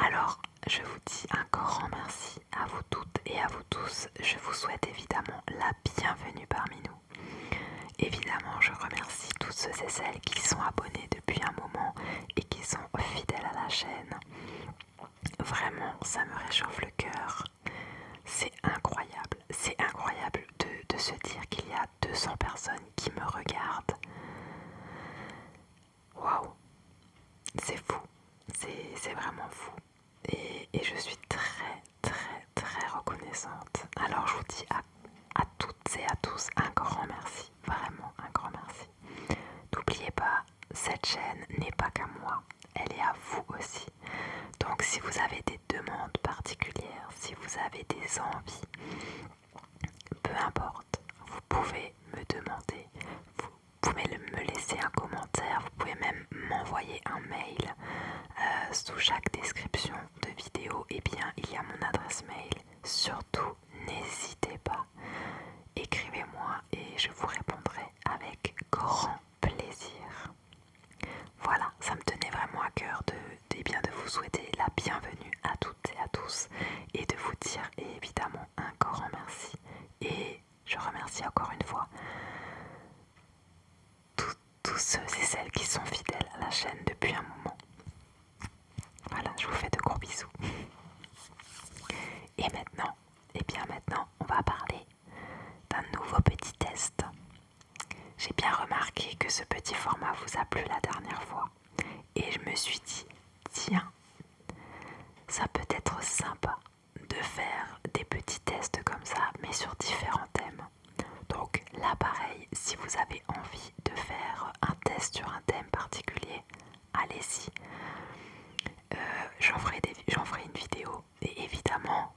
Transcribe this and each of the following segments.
Alors, je vous dis un grand merci à vous toutes et à vous tous. Je vous souhaite évidemment la bienvenue parmi nous. Évidemment, je remercie tous ceux et celles qui sont abonnés depuis un moment et qui sont fidèles à la chaîne. Vraiment, ça me réchauffe le cœur. C'est incroyable de se dire qu'il y a 200 personnes qui me regardent. Waouh, c'est fou, c'est vraiment fou. Et je suis très reconnaissante. Alors je vous dis à toutes et à tous un grand merci, vraiment un grand merci. N'oubliez pas, cette chaîne n'est pas qu'à moi, elle est à vous aussi. Donc si vous avez des demandes particulières, si vous avez des envies, peu importe, vous pouvez me demander, vous pouvez me laisser un commentaire, vous pouvez même m'envoyer un mail. Sous chaque description de vidéo, eh bien, il y a mon adresse mail. Surtout, n'hésitez pas, écrivez-moi et je vous répondrai avec grand plaisir. Voilà, ça me tenait vraiment à cœur de vous souhaiter la bienvenue à toutes et à tous et de vous dire évidemment un grand merci. Et je remercie encore une fois tous ceux et celles qui sont fidèles à la chaîne depuis un moment. Voilà, je vous fais de gros bisous. Et maintenant, on va parler d'un nouveau petit test. J'ai bien remarqué que ce petit format vous a plu la dernière fois. Et je me suis dit, tiens, ça peut être sympa de faire des petits tests comme ça, mais sur différents thèmes. Donc là, pareil, si vous avez envie de faire un test sur un thème particulier, allez-y. J'en ferai une vidéo. Et évidemment,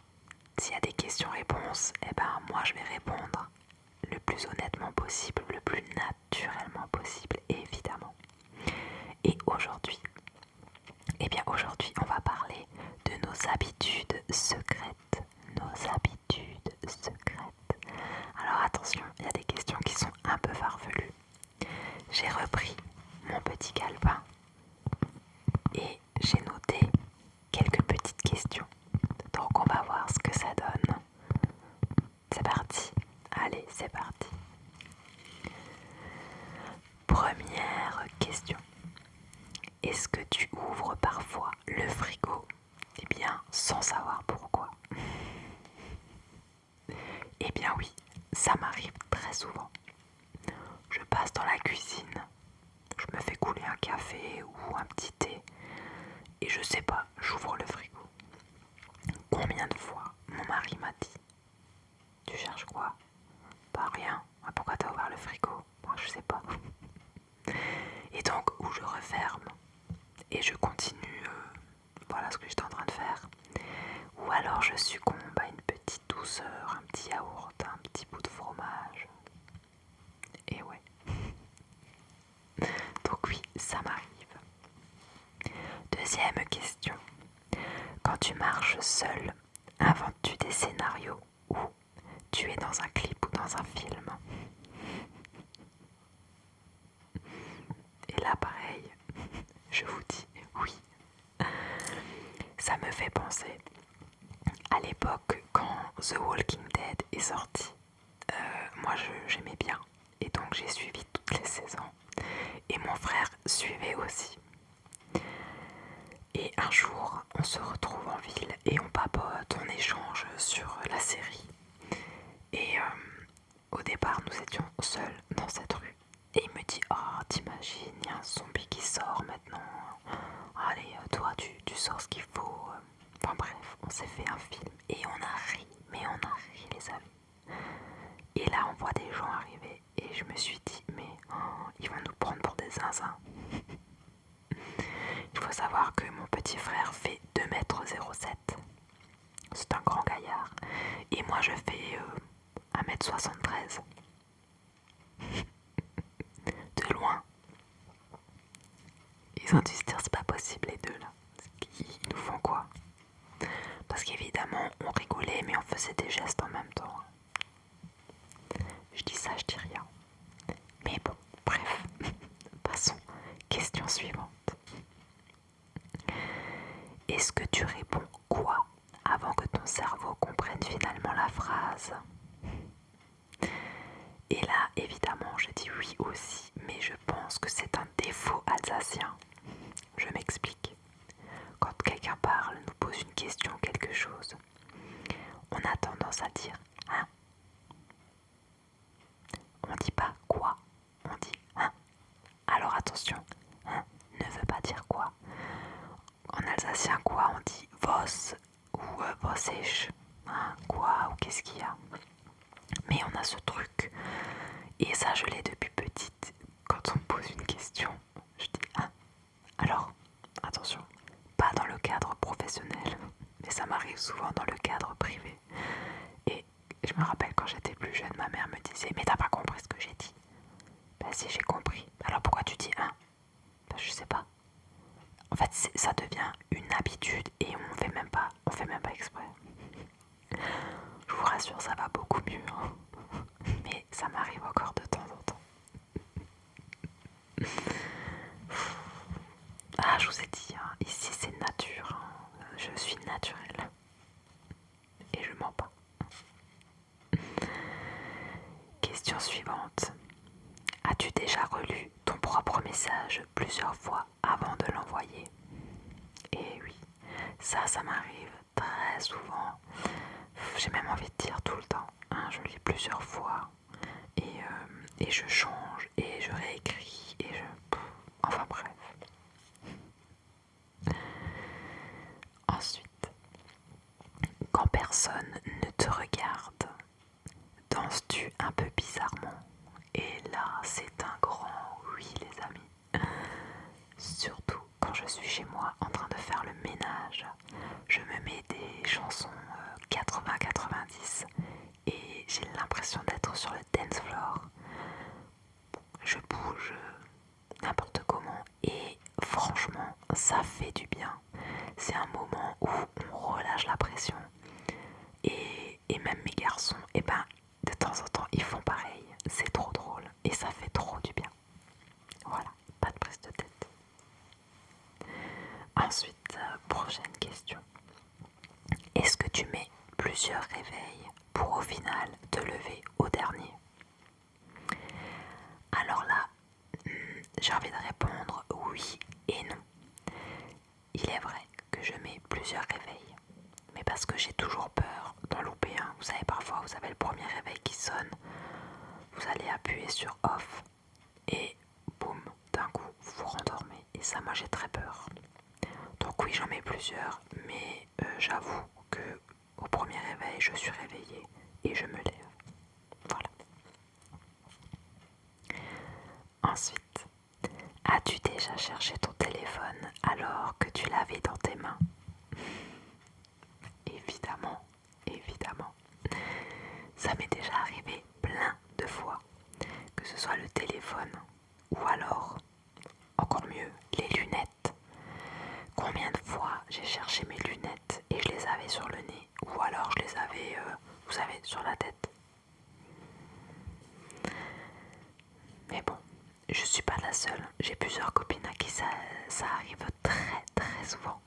s'il y a des questions-réponses, eh ben moi je vais répondre le plus honnêtement possible, le plus naturellement possible, évidemment. Et aujourd'hui, on va parler de nos habitudes secrètes. Nos habitudes secrètes. Alors attention, il y a des questions qui sont un peu farfelues. J'ai repris mon petit calepin et j'ai noté quelques petites questions. Donc on va voir ce que ça donne. C'est parti. Allez, c'est parti. Première question. Est-ce que tu ouvres parfois le frigo? Eh bien, sans savoir pourquoi. Eh bien oui, ça m'arrive très souvent. Je passe dans la cuisine, je me fais couler un café ou un petit thé et je sais pas, j'ouvre le frigo. Combien de fois mon mari m'a dit: tu cherches quoi? Pas rien. Ah, pourquoi t'as ouvert le frigo? Moi je sais pas. Et donc, où je referme et je continue, voilà ce que j'étais en train de faire. Ou alors je succombe à une petite douceur, un petit yaourt, un petit bout de fromage. Et ouais. Donc oui, ça m'arrive. Deuxième question. Quand tu marches seul, inventes-tu des scénarios ou tu es dans un clip ou dans un film? Et là pareil, je vous dis oui. Ça me fait penser à l'époque quand The Walking Dead est sorti. Moi j'aimais bien et donc j'ai suivi toutes les saisons. Et mon frère suivait aussi. Et un jour, on se retrouve en ville et on papote, on échange sur la série. Et au départ, nous étions seuls dans cette rue. Et il me dit: oh, t'imagines, il y a un zombie qui sort maintenant. Allez, toi, tu sors ce qu'il faut. Enfin bref, on s'est fait un film. Et on a ri, mais on a ri, les amis. Et là, on voit des gens arriver. Et je me suis dit: mais ils vont nous prendre pour des zinzins. Il faut savoir que mon petit frère fait 2,07 m. C'est un grand gaillard. Et moi je fais 1,73 m. De loin. Ils ont dû se dire: c'est pas possible les deux là. Ils nous font quoi? Parce qu'évidemment on rigolait mais on faisait des gestes en même temps. Je dis ça, je dis rien. Mais bon, bref. Passons. Question suivante. Est-ce que tu réponds chose, on a tendance à dire hein. On dit pas quoi, on dit hein. Alors attention, hein ne veut pas dire quoi. En alsacien, quoi, on dit vos ou vosich, hein, quoi ou qu'est-ce qu'il y a. Mais on a ce truc, et ça je l'ai depuis petite, quand on me pose une question, je dis hein. Alors, attention, pas dans le cadre professionnel, mais ça m'arrive souvent dans le cadre privé. Et je me rappelle quand j'étais plus jeune, ma mère me disait mais t'as pas compris ce que j'ai dit? Ben si, j'ai compris. Alors pourquoi tu dis hein? Ben je sais pas. En fait ça devient une habitude et on fait même pas exprès. Je vous rassure, ça va beaucoup mieux, hein. Mais ça m'arrive encore de temps en temps. Ah, je vous ai dit, hein, ici c'est nature, hein. Je suis naturelle et je mens pas. Question suivante. As-tu déjà relu ton propre message plusieurs fois avant de l'envoyer? Et oui, ça m'arrive très souvent. J'ai même envie de dire tout le temps, hein. Je lis plusieurs fois et je change et je réécris et je... Enfin bref. Ensuite, quand personne ne te regarde, danses-tu un peu bizarrement? Et là, c'est un grand oui, les amis. Surtout quand je suis chez moi en train de faire le ménage, je me mets des chansons 80-90 et j'ai l'impression d'être sur le dance floor. Je bouge n'importe comment et franchement, ça fait du bien. C'est un moment où on relâche la pression et même mes garçons, et ben de temps en temps ils font pareil. C'est trop drôle et ça fait trop du bien. Voilà, pas de prise de tête. Ensuite, prochaine question. Est-ce que tu mets plusieurs réveils pour au final te lever au dernier? Alors là, j'ai envie de répondre oui et non. Il est vrai que je mets plusieurs réveils, mais parce que j'ai toujours peur d'en louper un. Vous savez, parfois vous avez le premier réveil qui sonne, vous allez appuyer sur off et boum, d'un coup vous vous rendormez. Et ça, moi j'ai très peur. Donc oui, j'en mets plusieurs, mais j'avoue que au premier réveil, je suis réveillée et je me lève. Voilà. Ensuite, as-tu déjà cherché ton téléphone alors que tu l'avais dans tes mains? Évidemment, évidemment. Ça m'est déjà arrivé plein de fois, que ce soit le téléphone ou alors, encore mieux, les lunettes. Combien de fois j'ai cherché mes lunettes et je les avais sur le nez ou alors je les avais, vous savez, sur la tête. Mais bon, je suis pas la seule. J'ai plusieurs copines à qui ça arrive très très souvent.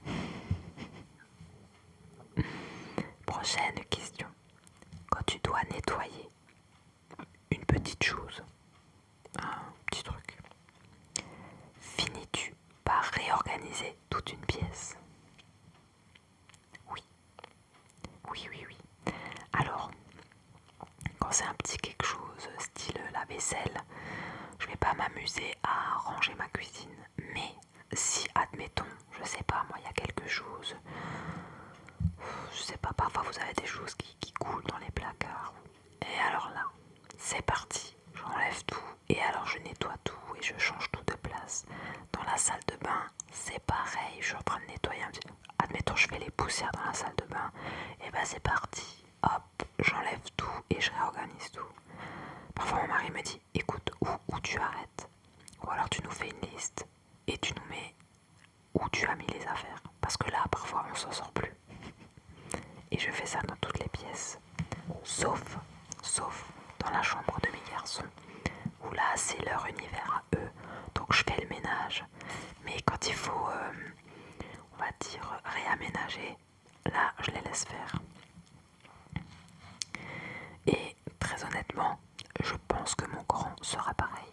Prochaine question. Quand tu dois nettoyer une petite chose, un petit truc, finis-tu par réorganiser toute une pièce? Oui, oui, oui, oui. Alors, quand c'est un petit quelque chose, style la vaisselle, je vais pas m'amuser à ranger ma cuisine. Mais si, admettons, je sais pas, moi, il y a quelque chose, je sais pas, parfois vous avez des choses qui coulent dans les placards. Et alors là, c'est parti, j'enlève tout et alors je nettoie tout et je change tout de place. Dans la salle de bain, c'est pareil, je suis en train de nettoyer un petit peu. Admettons, je fais les poussières dans la salle de bain, et ben c'est parti, hop, j'enlève tout et je réorganise tout. Parfois mon mari me dit, écoute, où tu arrêtes, ou alors tu nous fais une liste et tu nous mets où tu as mis les affaires, parce que là parfois on s'en sort plus. Et je fais ça dans toutes les pièces, sauf dans la chambre de mes garçons, où là c'est leur univers à eux, donc je fais le ménage. Mais quand il faut, on va dire, réaménager, là je les laisse faire. Et très honnêtement, je pense que mon grand sera pareil,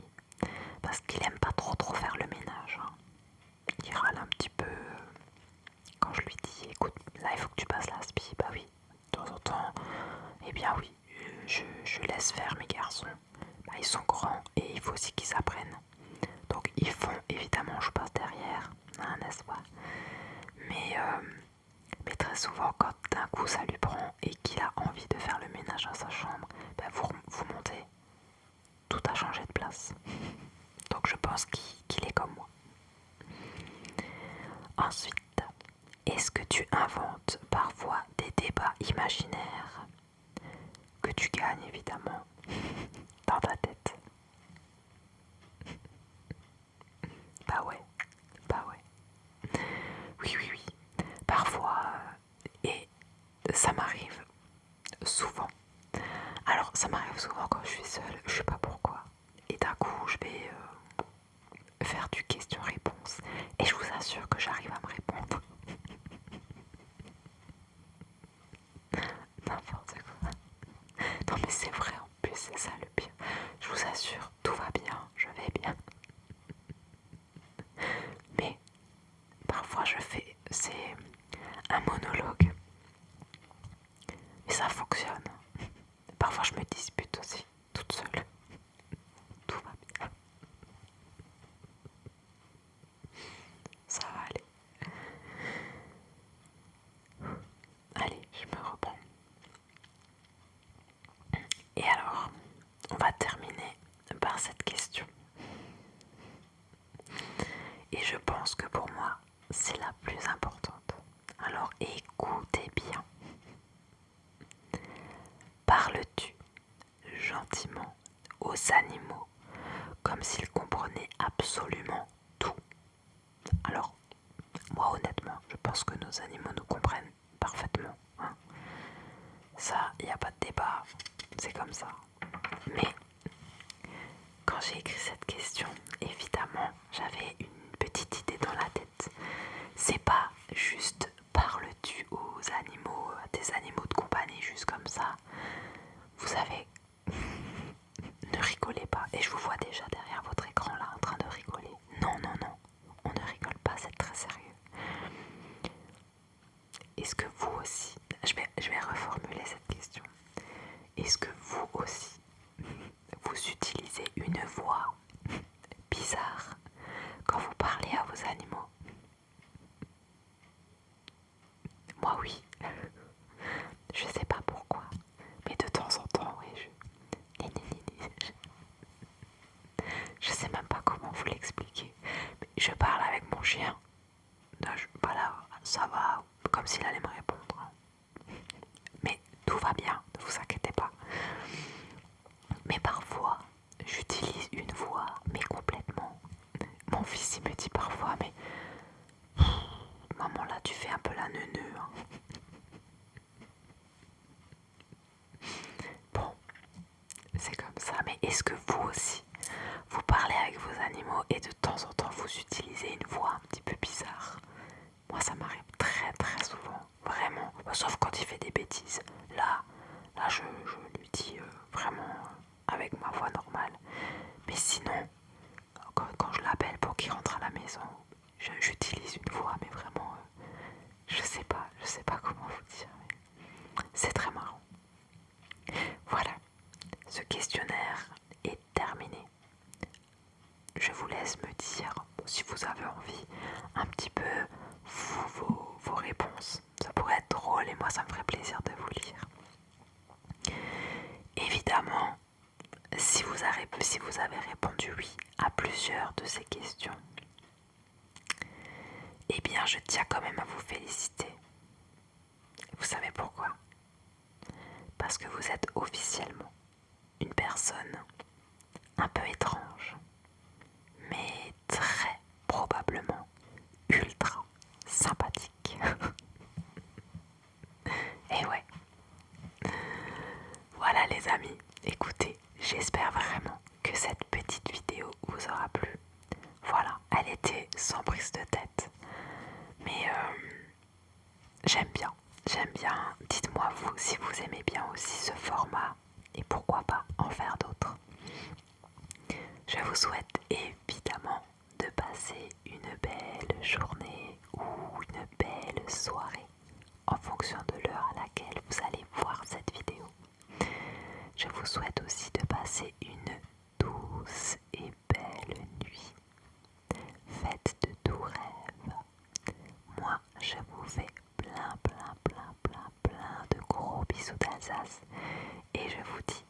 parce qu'il aime pas trop faire le ménage, hein. Il râle un petit peu quand je lui dis, écoute, là il faut que tu passes l'aspi, souvent quand d'un coup ça lui prend et qu'il a envie de faire le ménage dans sa chambre, vous montez, tout a changé de place. Donc je pense qu'il est comme moi. Ensuite, est-ce que tu inventes parfois des débats imaginaires que tu gagnes évidemment dans ta tête? Bah ouais. Oui. Parfois, et ça m'arrive souvent. Alors ça m'arrive souvent quand je suis seule, je sais pas pourquoi. Et d'un coup je vais faire du question-réponse. Et je vous assure que j'arrive à me répondre. N'importe quoi. Non mais c'est vrai en plus, c'est ça le pire. Je vous assure, tout va bien, je vais bien. Mais parfois c'est un monologue. Et ça fonctionne. Parfois je me dispute aussi, toute seule. Tout va bien. Ça va aller. Allez, je me reprends. Et alors, on va terminer par cette question. Et je pense que pour moi, c'est la plus importante. Alors écoutez bien. Parles-tu gentiment aux animaux comme s'ils comprenaient absolument tout? Alors, moi honnêtement, je pense que nos animaux nous comprennent parfaitement. Hein. Ça, il n'y a pas de débat, c'est comme ça. Mais quand j'ai écrit cette question, évidemment, j'avais une petite idée dans la tête. C'est pas juste parles-tu aux animaux, à des animaux de compagnie, juste comme ça. Vous savez, ne rigolez pas. Et je vous vois déjà derrière votre écran là en train de rigoler. Non, on ne rigole pas, c'est très sérieux. Est-ce que vous aussi, je vais reformuler cette question. Est-ce que vous aussi, vous utilisez une voix bizarre quand vous parlez à vos animaux? Moi oui. Je sais pas pourquoi, mais de temps en temps, oui, je sais même pas comment vous l'expliquer. Je parle avec mon chien. Voilà, ça va, comme s'il allait me répondre. Mais tout va bien, ne vous inquiétez pas. Mais parfois, j'utilise une voix, mais complètement. Mon fils, il me dit parfois, mais maman, là, tu fais un peu la neuneu. Hein. Bon, c'est comme ça. Mais est-ce que vous aussi, vous parlez avec vos animaux et de temps en temps, vous utilisez une voix un petit peu bizarre? Moi, ça m'arrive très très souvent, vraiment. Sauf quand il fait des bêtises. Là je lui dis vraiment avec ma voix normale. Mais sinon, quand je l'appelle pour qu'il rentre à la maison, j'utilise une voix, mais vraiment, je sais pas comment vous dire. Mais c'est très marrant. Voilà, ce questionnaire est terminé. Je vous laisse me dire, si vous avez envie, un petit peu vos réponses. Ça pourrait être drôle et moi ça me ferait plaisir de vous lire. Évidemment, si vous avez répondu oui à plusieurs de ces questions, eh bien je tiens quand même à vous féliciter. Vous savez pourquoi? Parce que vous êtes officiellement une personne un peu étrange, mais très probablement ultra sympathique. Et ouais. Voilà les amis, écoutez, j'espère vraiment que cette petite vidéo vous aura plu. Voilà, elle était sans prise de tête. Mais j'aime bien. Dites-moi vous si vous aimez bien aussi ce format et pourquoi pas en faire d'autres. Je vous souhaite évidemment de passer une belle journée ou une belle soirée en fonction de l'heure à laquelle vous allez voir cette vidéo. Je vous souhaite aussi de passer une douce et belle nuit. Faites de doux rêves. Moi, je vous fais plein bisous d'Alsace et je vous dis